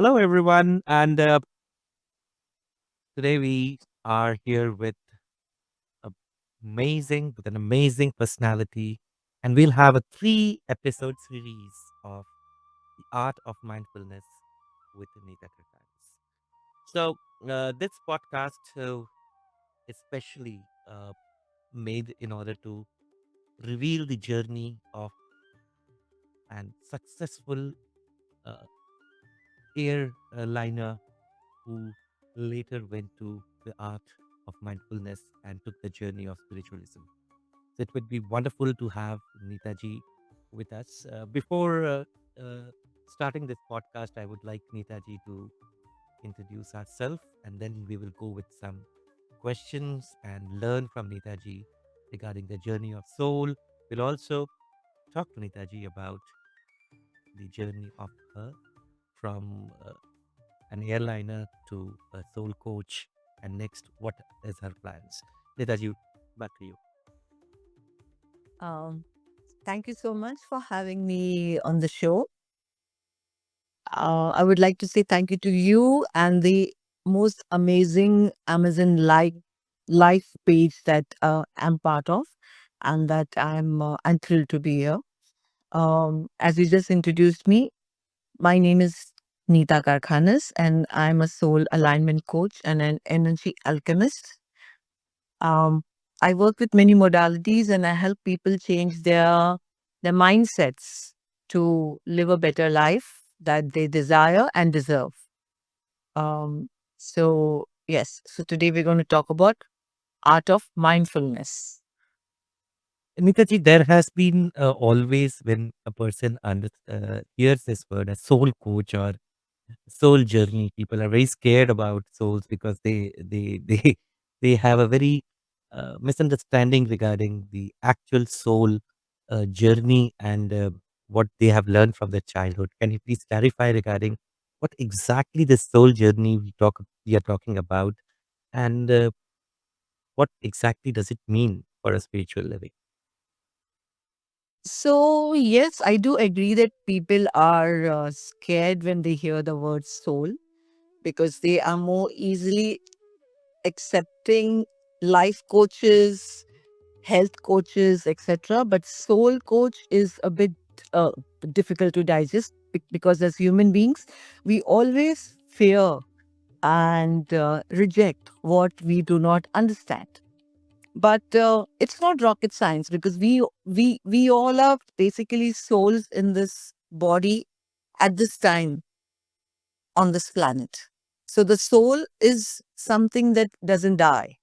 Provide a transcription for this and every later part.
Hello, everyone, and today we are here a with an amazing personality, and we'll have a three-episode series of the art of mindfulness with Anita Kirtanis. So, this podcast is specially made in order to reveal the journey of an successful uh, airliner who later went to the art of mindfulness and took the journey of spiritualism. So it would be wonderful to have Neetaji with us. Before starting this podcast, I would like Neetaji to introduce herself, and then we will go with some questions and learn from Neetaji regarding the journey of soul. We'll also talk to Neetaji about the journey of her from an airliner to a soul coach, and next, what is her plans? Neetaji, back to you. Um, Thank you so much for having me on the show. I would like to say thank you to you and the most amazing Amazon life page that I'm part of, and that I'm thrilled to be here. As you just introduced me, my name is Neeta Karkhanis, and I'm a soul alignment coach and an energy alchemist. Um, I work with many modalities and I help people change their mindsets to live a better life that they desire and deserve. So today we're going to talk about art of mindfulness. Neetaji, there has been always when a person hears this word, a soul coach or soul journey, people are very scared about souls because they have a very misunderstanding regarding the actual soul journey and what they have learned from their childhood. Can you please clarify regarding what exactly the soul journey we are talking about, and what exactly does it mean for a spiritual living? So, yes, I do agree that people are scared when they hear the word soul because they are more easily accepting life coaches, health coaches, etc. But soul coach is a bit uh, difficult to digest because as human beings, we always fear and reject what we do not understand. But it's not rocket science because we all are basically souls in this body at this time on this planet. So the soul is something that doesn't die.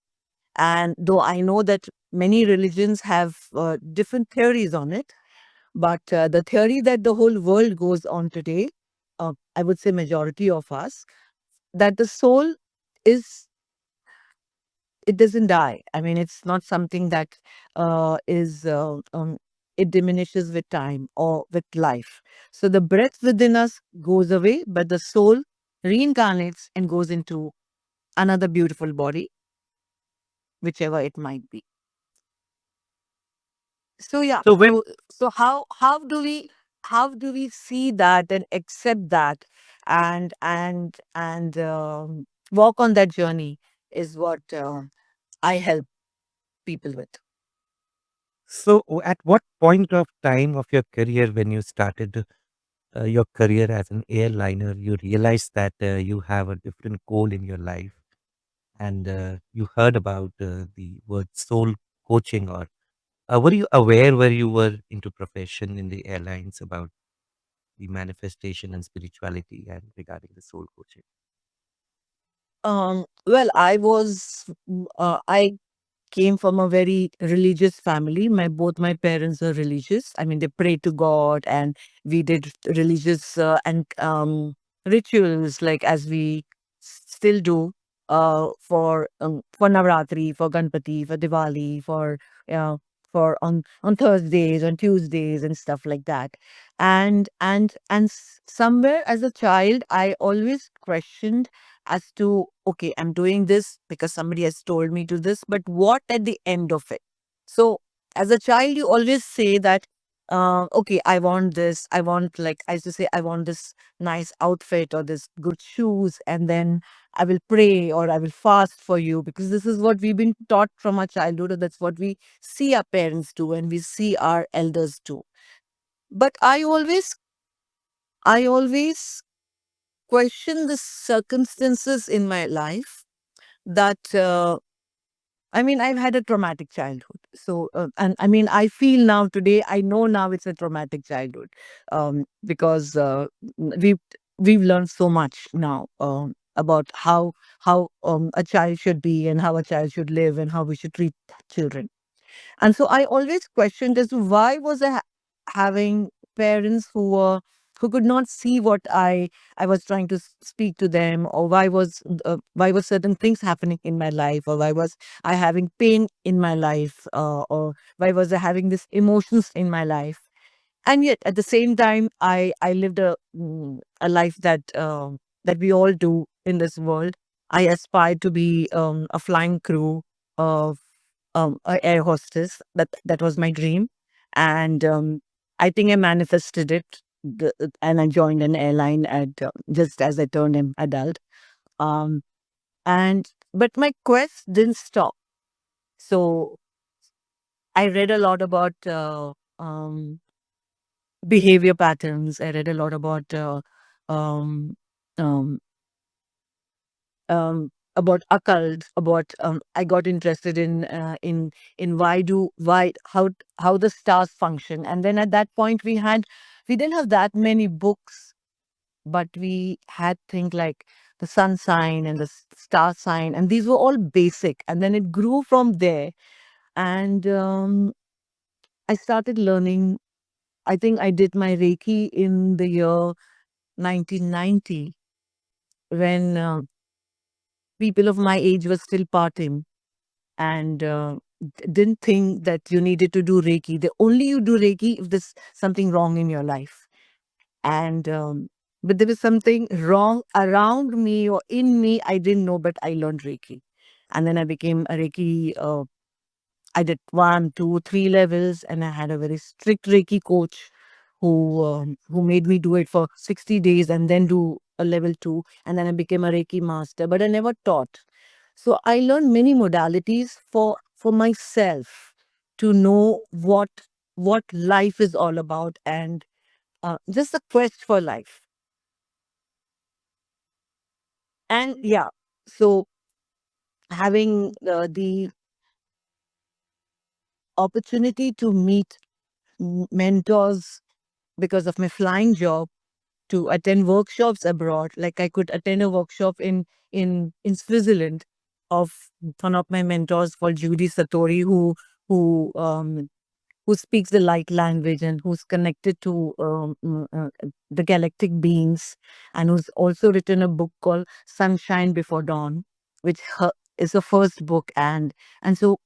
And though I know that many religions have different theories on it, but the theory that the whole world goes on today, I would say majority of us, that the soul is, it doesn't die. I mean, it's not something that it diminishes with time or with life. So the breath within us goes away, but the soul reincarnates and goes into another beautiful body, whichever it might be. So yeah, So when so how do we see that and accept that and walk on that journey is what I help people with. at what point of time of your career when you started your career as an airliner, you realized that you have a different goal in your life, and you heard about the word soul coaching, or were you aware where you were into profession in the airlines about the manifestation and spirituality and regarding the soul coaching? Well, I came from a very religious family. My parents are religious. I mean, they pray to God, and we did religious and rituals like as we still do for Navratri, for Ganpati, for Diwali, uh, for on Thursdays, on Tuesdays, and stuff like that. And somewhere as a child, I always questioned as to, okay, I'm doing this because somebody has told me to this, but what at the end of it? So as a child, you always say that okay, I want this. I want, like I used to say, I want this nice outfit or this good shoes, and then I will pray or I will fast for you, because this is what we've been taught from our childhood, or that's what we see our parents do and we see our elders do. But I always question the circumstances in my life that I mean, I've had a traumatic childhood. So, and I mean, I feel now today, I know now it's a traumatic childhood, because we've we've learned so much now about how a child should be and how a child should live and how we should treat children. And so I always questioned as to why was I having parents who could not see what I was trying to speak to them, or why was certain things happening in my life, or why was I having pain in my life, or why was I having these emotions in my life. And yet at the same time, I lived a life that we all do in this world. I aspired to be a flying crew of a air hostess. That was my dream, and I think I manifested it. And I joined an airline at just as I turned an adult. Um, and but my quest didn't stop. So I read a lot about behavior patterns. I read a lot um, um, about occult. About I got interested in how the stars function. And then at that point, we didn't have that many books, but we had things like the sun sign and the star sign, and these were all basic. And then it grew from there, and I started learning. I think I did my Reiki in the year 1990, when people of my age were still partying, and didn't think that you needed to do Reiki. Only you do Reiki if there's something wrong in your life. And but there was something wrong around me or in me. I didn't know, but I learned Reiki, and then I became a Reiki. I did 1, 2, 3 levels, and I had a very strict Reiki coach who made me do it for 60 days and then do a level 2, and then I became a Reiki master. But I never taught. So I learned many modalities for myself to know what life is all about, and just the quest for life. And yeah, so having the opportunity to meet mentors because of my flying job, to attend workshops abroad. Like I could attend a workshop in Switzerland of one of my mentors called Judy Satori, who who speaks the light language and who's connected to the galactic beings, and who's also written a book called Sunshine Before Dawn, which is the first book. And so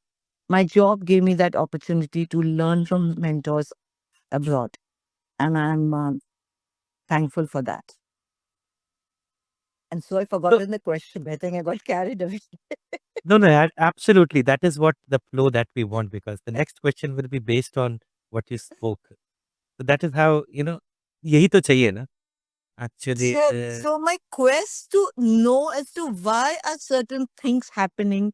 my job gave me that opportunity to learn from mentors abroad, and I'm thankful for that. And so I So, forgotten the question. I think I got carried away. no, no, absolutely. That is what the flow that we want, because the next question will be based on what you spoke. So that is how, यही तो चाहिए ना, actually. So my quest to know as to why are certain things happening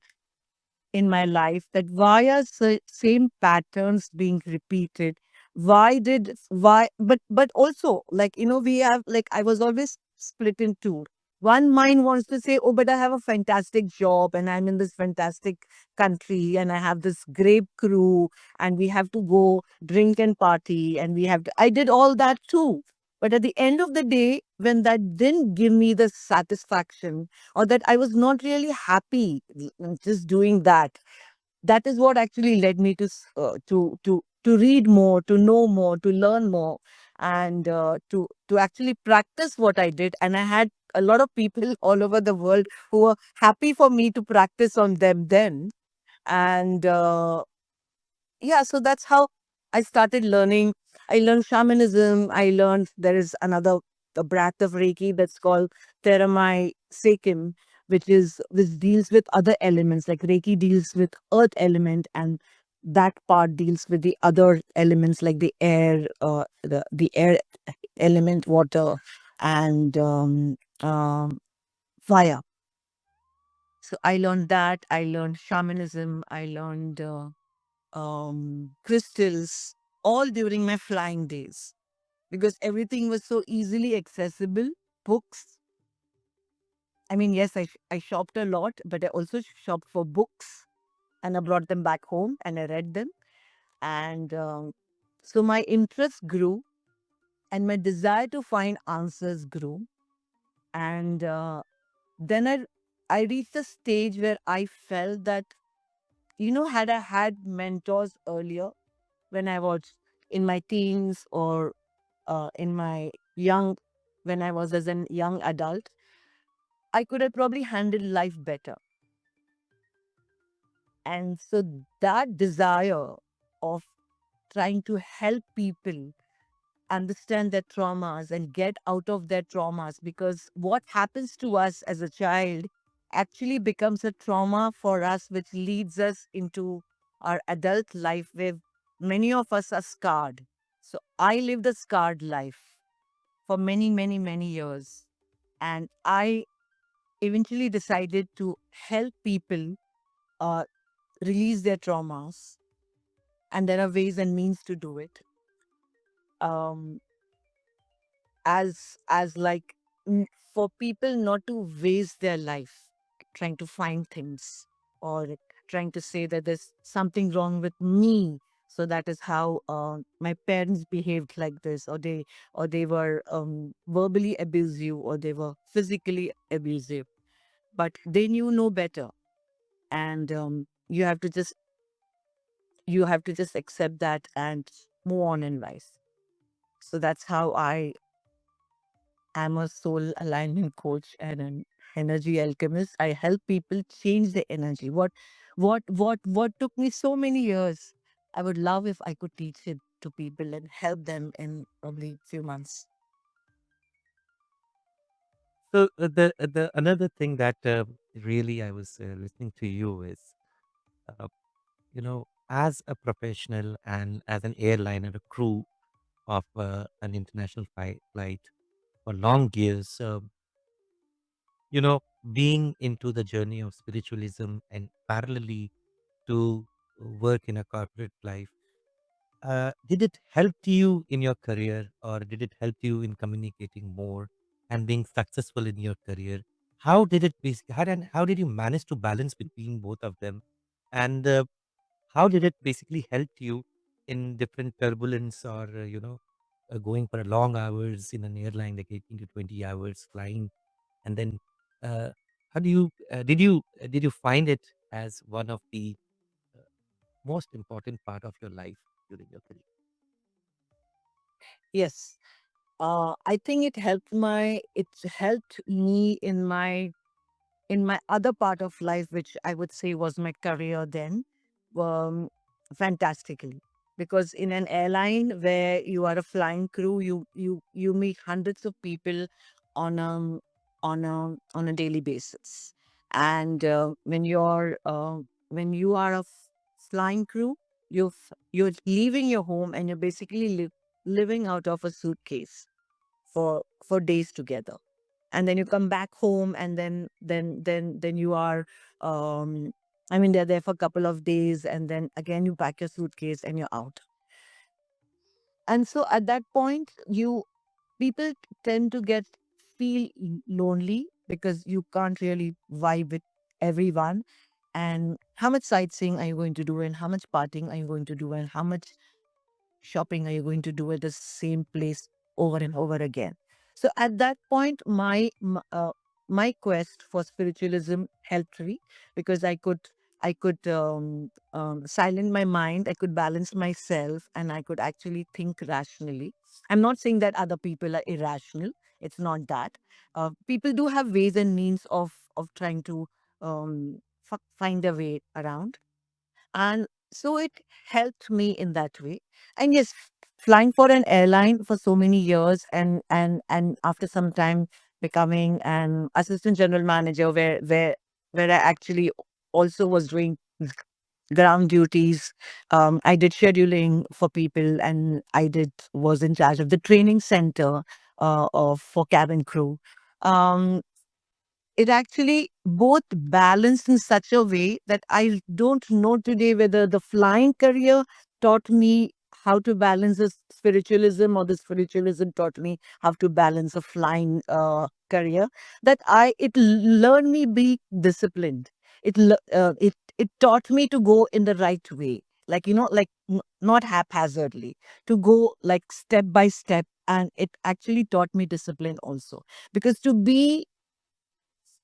in my life, that why are same patterns being repeated, but also, like, we have, like, I was always split in two. One mind wants to say, oh, but I have a fantastic job and I'm in this fantastic country and I have this great crew and we have to go drink and party and I did all that too. But at the end of the day, when that didn't give me the satisfaction, or that I was not really happy just doing that, that is what actually led me to to read more, to know more, to learn more, and to actually practice what I did. And I had a lot of people all over the world who were happy for me to practice on them then. And yeah, so that's how I started learning. I learned shamanism. I learned there is another a breath of Reiki that's called Theramai Sekim, which deals with other elements. Like Reiki deals with earth element, and that part deals with the other elements like the air, the air element, water, and fire. So I learned that. I learned shamanism. I learned crystals, all during my flying days because everything was so easily accessible. Books. I mean, yes, I shopped a lot, but I also shopped for books and I brought them back home and I read them. And so my interest grew and my desire to find answers grew. And then I reached a stage where I felt that, had I had mentors earlier when I was in my teens or in my young, when I was as a young adult, I could have probably handled life better. And so that desire of trying to help people understand their traumas and get out of their traumas, because what happens to us as a child actually becomes a trauma for us, which leads us into our adult life where many of us are scarred. So I lived a scarred life for many, many, many years. And I eventually decided to help people uh, release their traumas. And there are ways and means to do it. Um, as like for people not to waste their life trying to find things or trying to say that there's something wrong with me, so that is how my parents behaved like this, or they were verbally abusive, or they were physically abusive, but they knew no better. And you have to just accept that and move on in life. So that's how I am a soul alignment coach and an energy alchemist. I help people change their energy. What took me so many years, I would love if I could teach it to people and help them in probably few months. So the another thing that really I was listening to you is, uh, as a professional and as an airline and a crew of an international flight for long years, you know, being into the journey of spiritualism and parallelly to work in a corporate life, did it help you in your career or did it help you in communicating more and being successful in your career? How did it how did you manage to balance between both of them? And how did it basically help you in different turbulence or, going for long hours in an airline, like 18 to 20 hours flying? And then, uh, how do you, did you find it as one of the uh, most important part of your life during your career? Yes. I think it helped me in my other part of life, which I would say was my career then, um, fantastically. Because in an airline where you are a flying crew, you meet hundreds of people on a daily basis, and when you are a flying crew, you're leaving your home and you're basically living out of a suitcase for days together, and then you come back home, and then you are um I mean, they're there for a couple of days, and then again you pack your suitcase and you're out. And so at that point, you people tend to get feel lonely because you can't really vibe with everyone. And how much sightseeing are you going to do, and how much partying are you going to do, and how much shopping are you going to do at the same place over and over again? So at that point, my quest for spiritualism helped me because I could silence my mind, I could balance myself, and I could actually think rationally. I'm not saying that other people are irrational. It's not that. People do have ways and means of trying to find a way around, and so it helped me in that way. And yes, flying for an airline for so many years, and after some time becoming an assistant general manager, where I actually also was doing ground duties. I did scheduling for people, and I did was in charge of the training center of for cabin crew. Um, it actually both balanced in such a way that I don't know today whether the flying career taught me how to balance the spiritualism, or the spiritualism taught me how to balance a flying career. That learned me be disciplined. It taught me to go in the right way, like like not haphazardly, to go like step by step, and it actually taught me discipline also, because to be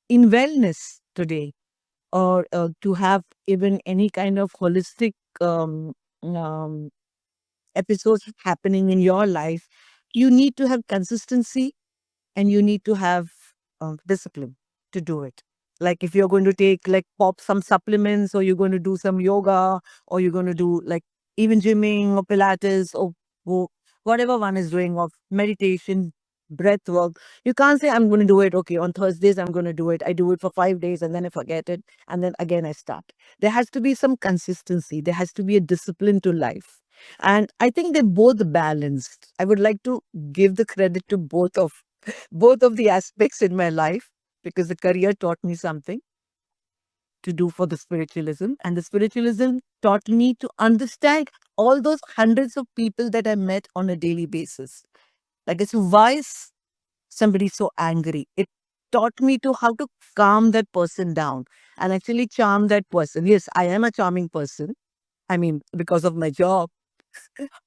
in wellness today, or to have even any kind of holistic um, um, episodes happening in your life, you need to have consistency, and you need to have discipline to do it. Like if you're going to take like pop some supplements, or you're going to do some yoga, or you're going to do like even gymming or Pilates, or whatever one is doing, of meditation, breath work, you can't say I'm going to do it. Okay, on Thursdays I'm going to do it. I do it for 5 days and then I forget it, and then again I start. There has to be some consistency. There has to be a discipline to life, and I think they're both balanced. I would like to give the credit to both of the aspects in my life, because the career taught me something to do for the spiritualism, and the spiritualism taught me to understand all those hundreds of people that I met on a daily basis. Like, it's why is somebody so angry? It taught me to how to calm that person down and actually charm that person. Yes, I am a charming person. I mean, because of my job,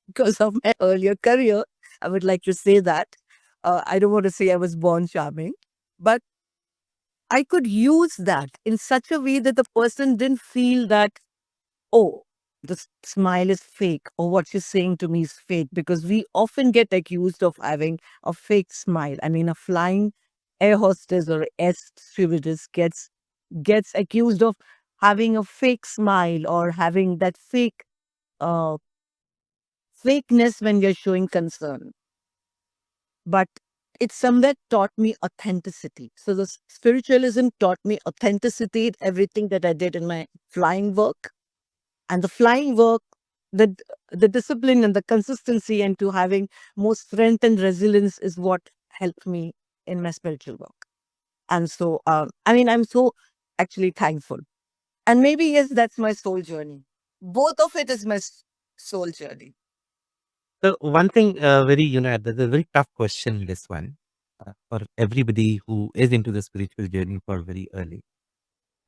because of my earlier career, I would like to say that. I don't want to say I was born charming, but I could use that in such a way that the person didn't feel that, oh, the smile is fake, or what she's saying to me is fake, because we often get accused of having a fake smile. I mean, a flying air hostess or air stewardess gets accused of having a fake smile, or having that uh, fakeness when you're showing concern. But it's somewhere taught me authenticity. So the spiritualism taught me authenticity in everything that I did in my flying work. And the flying work, the discipline and the consistency, and to having more strength and resilience is what helped me in my spiritual work. And so, I mean, I'm so actually thankful. And maybe, yes, that's my soul journey. Both of it is my soul journey. So one thing, very, there's a very tough question, this one, for everybody who is into the spiritual journey for very early.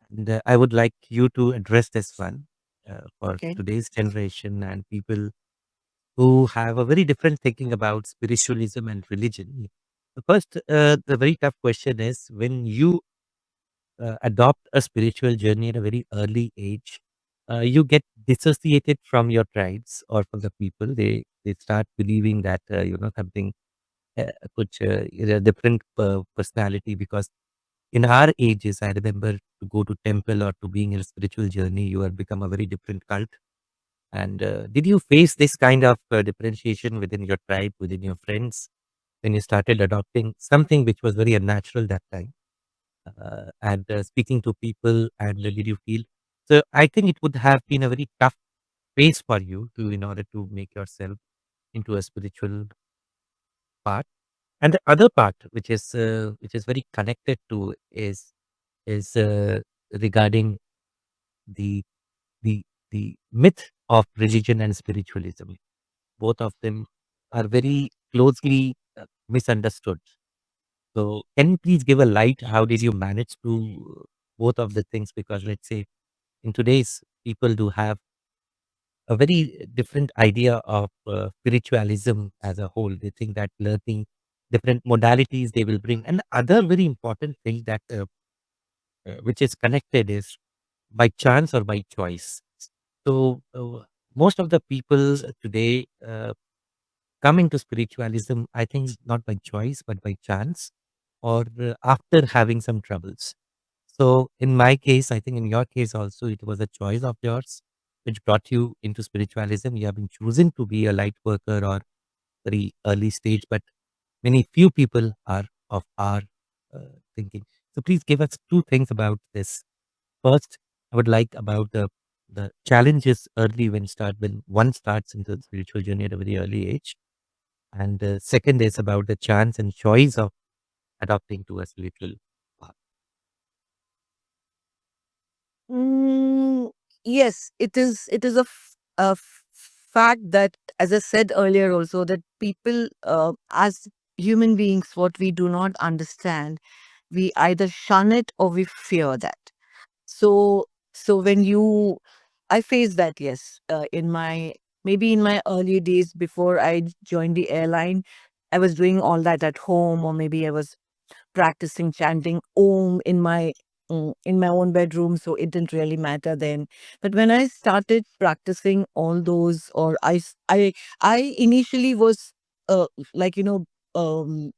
And I would like you to address this one for Okay. today's generation and people who have a very different thinking about spiritualism and religion. The first, the very tough question is, when you adopt a spiritual journey at a very early age, you get dissociated from your tribes or from the people. They start believing that something कुछ different personality, because in our ages, I remember, to go to temple or to being in a spiritual journey, you have become a very different cult. And did you face this kind of differentiation within your tribe, within your friends, when you started adopting something which was very unnatural that time? And speaking to people, and did you feel? So I think it would have been a very tough phase for you to, in order to make yourself into a spiritual part. And the other part, which is very connected to, is regarding the the the myth of religion and spiritualism. Both of them are very closely misunderstood. So can you please give a light? How did you manage to both of the things? Because let's say in today's, people do have a very different idea of spiritualism as a whole. They think that learning different modalities they will bring. And other very important thing that which is connected is by chance or by choice. So most of the people today come into spiritualism, I think, not by choice but by chance, or after having some troubles. So in my case, I think in your case also, it was a choice of yours which brought you into spiritualism. You have been choosing to be a light worker or very early stage, but many few people are of our thinking. So please give us two things about this. First, I would like about the The challenge is early when one starts into the spiritual journey at a very early age. And second is about the chance and choice of adopting to a spiritual path. Mm, yes, it is. It is fact that, as I said earlier, also that people, as human beings, what we do not understand, we either shun it or we fear that. So, so when you, I faced that, yes, in my, maybe in my early days before I joined the airline, I was doing all that at home, or maybe I was practicing chanting Om in my own bedroom, so it didn't really matter then. But when I started practicing all those, or I initially was uh, like um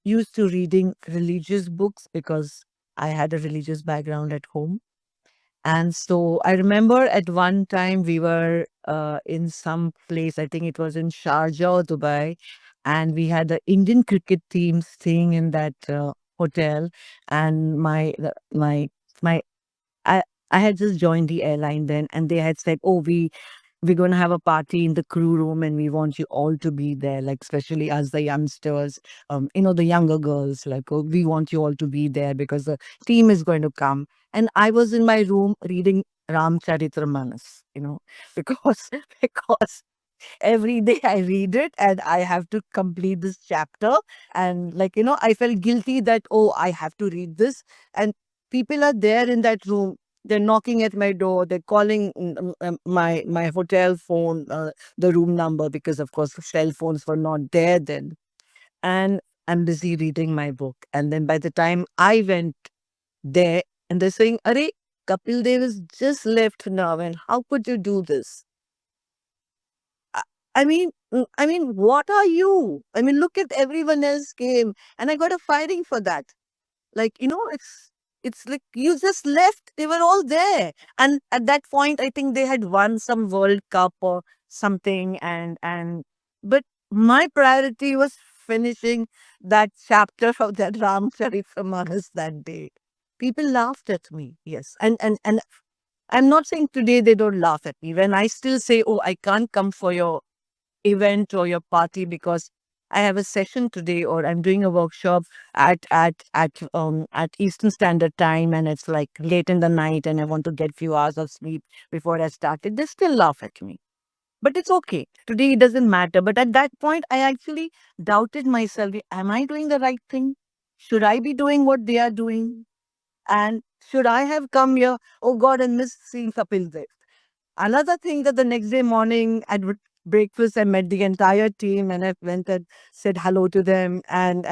used to reading religious books because I had a religious background at home. And so I remember at one time we were in some place, I think it was in Sharjah or Dubai, and we had the Indian cricket team staying in that hotel. And my I I had just joined the airline then, and they had said, "Oh, we're going to have a party in the crew room, and we want you all to be there, like especially us, the youngsters, the younger girls. Like, oh, we want you all to be there because the team is going to come." And I was in my room reading Ramcharitramanas, because because every day I read it and I have to complete this chapter. And I felt guilty that, oh, I have to read this. And people are there in that room. They're knocking at my door. They're calling my hotel phone, the room number, because of course cell phones were not there then. And I'm busy reading my book. And then by the time I went there, and they're saying, "Are Kapil Dev is just left now, and how could you do this?" I I mean, what are you? I mean, look at everyone else came, and I got a firing for that. Like, it's like you just left. They were all there, and at that point, I think they had won some World Cup or something, and but my priority was finishing that chapter of that Ramcharitmanas that day. People laughed at me, yes, and I'm not saying today they don't laugh at me when I still say, "Oh, I can't come for your event or your party because I have a session today, or I'm doing a workshop at Eastern Standard Time, and it's like late in the night and I want to get few hours of sleep before I started." They still laugh at me. But it's okay. Today it doesn't matter. But at that point I actually doubted myself. Am I doing the right thing? Should I be doing what they are doing? And should I have come here, oh God, and missed seeing Kapil Dev? Another thing, that the next day morning at breakfast, I met the entire team and I went and said hello to them. And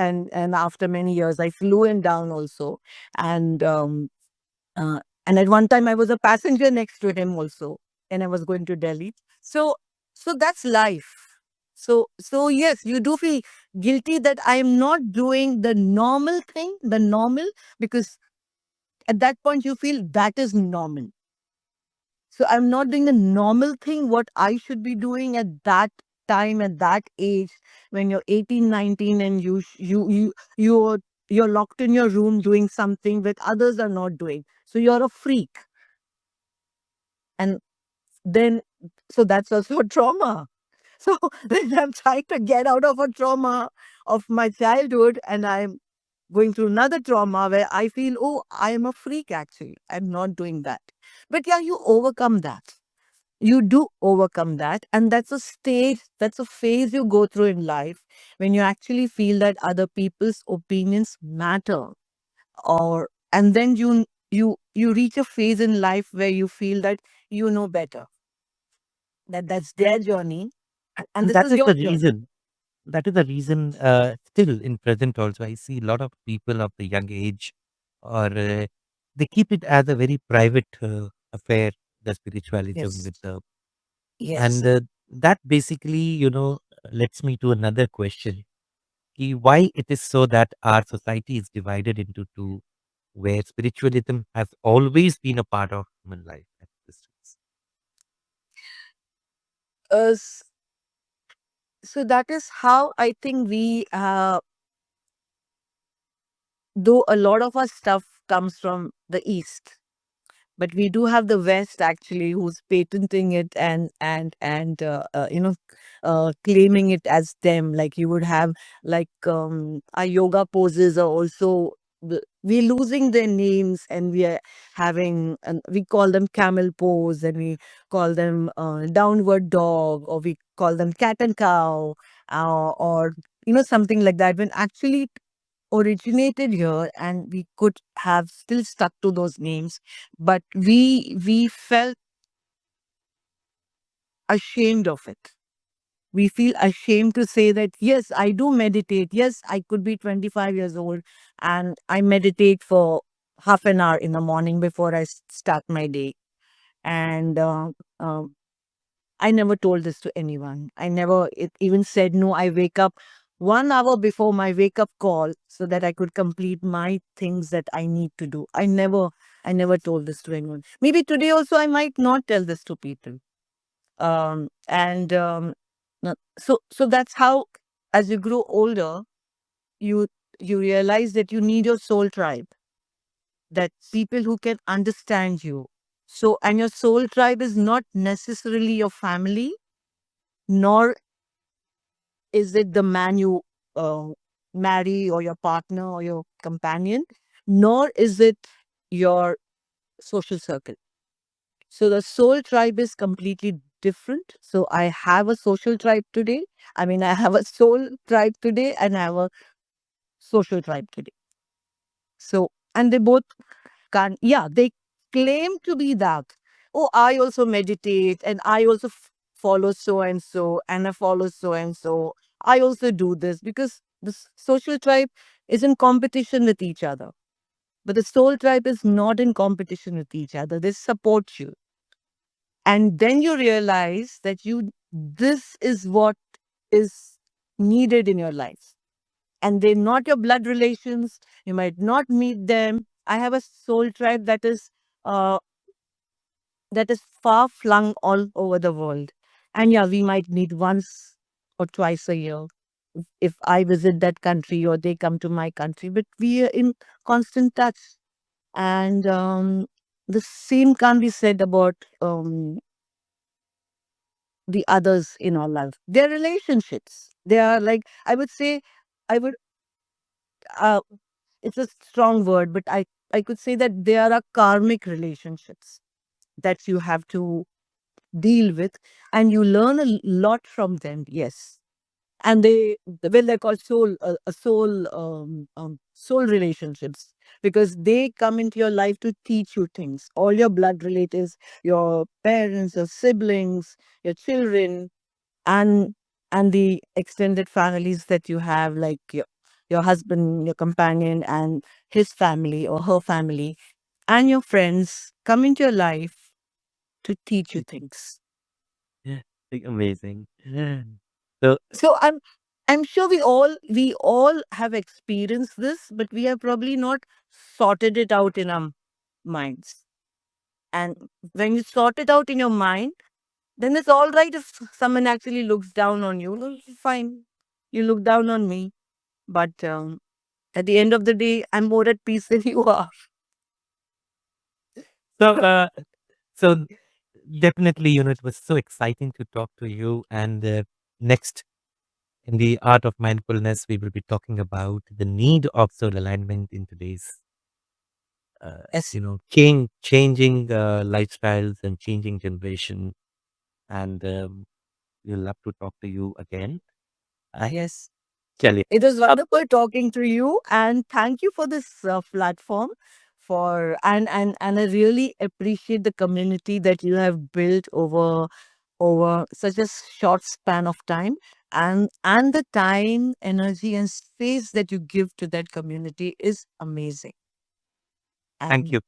after many years, I flew in down also. And uh, and at one time, I was a passenger next to him also, and I was going to Delhi. So that's life. So yes, you do feel guilty that I am not doing the normal thing, the normal, because at that point you feel that is normal. So I'm not doing the normal thing, what I should be doing at that time, at that age, when you're 18, 19, and you're you're locked in your room doing something that others are not doing. So you're a freak. And then, so that's also a trauma. So then I'm trying to get out of a trauma of my childhood, and I'm going through another trauma where I feel, oh, I am a freak actually. I'm not doing that. But yeah, you overcome that. You do overcome that. And that's a stage, that's a phase you go through in life when you actually feel that other people's opinions matter. Or and then you reach a phase in life where you feel that you know better, that that's their journey and And this that is is your the journey. reason. That is the reason. Still in present also, I see a lot of people of the young age, or they keep it as a very private affair. The spiritualism Yes. with the Yes. and that basically, lets me to another question. Why it is so that our society is divided into two, where spiritualism has always been a part of human life and existence. uh, so that is how I think we though a lot of our stuff comes from the east, but we do have the West actually who's patenting it and claiming it as them. Like you would have like our yoga poses are also we're losing their names, and we are having, and we call them camel pose, and we call them downward dog, or we call them cat and cow, or something like that, when actually originated here, and we could have still stuck to those names, but we felt ashamed of it. We feel ashamed to say that yes, I do meditate. Yes, I could be 25 years old and I meditate for half an hour in the morning before I start my day. And I never told this to anyone. I never even said no. I wake up 1 hour before my wake up call so that I could complete my things that I need to do. I never told this to anyone. Maybe today also I might not tell this to people. And so that's how, as you grow older, you you realize that you need your soul tribe, that people who can understand you. So, and your soul tribe is not necessarily your family, nor is it the man you uh, marry, or your partner, or your companion, nor is it your social circle. So the soul tribe is completely different. So I have a social tribe today. I mean, I have a soul tribe today, and I have a social tribe today. So, and they both can, yeah, they claim to be that. Oh, I also meditate, and I also follow so and so, and I follow so and so. I also do this, because the social tribe is in competition with each other. But the soul tribe is not in competition with each other. They support you. And then you realize that this is what is needed in your life. And they're not your blood relations. You might not meet them. I have a soul tribe uh, that is far flung all over the world. And yeah, we might meet once or twice a year if I visit that country or they come to my country, but we are in constant touch. And the same can't be said about the others in our life. Their relationships. They are like, I would say, I would, uh, it's a strong word, but I could say that there are karmic relationships that you have to deal with, and you learn a lot from them. Yes. And they're called soul relationships, because they come into your life to teach you things. All your blood relatives, your parents, your siblings, your children, and the extended families that you have, like your husband, your companion, and his family or her family, and your friends come into your life to teach you things. Yeah, like amazing. So So I'm sure we all have experienced this, but we have probably not sorted it out in our minds. And when you sort it out in your mind, then it's all right if someone actually looks down on you. No, it's fine. You look down on me, but at the end of the day, I'm more at peace than you are. so so definitely, it was so exciting to talk to you. And next, in the art of mindfulness, we will be talking about the need of soul alignment in today's, Yes, changing lifestyles and changing generation. And we'll love to talk to you again. I yes. Chaliye. It was Ab- wonderful talking to you, and thank you for this platform. For and I really appreciate the community that you have built over such a short span of time, and the time, energy, and space that you give to that community is amazing. Thank And you.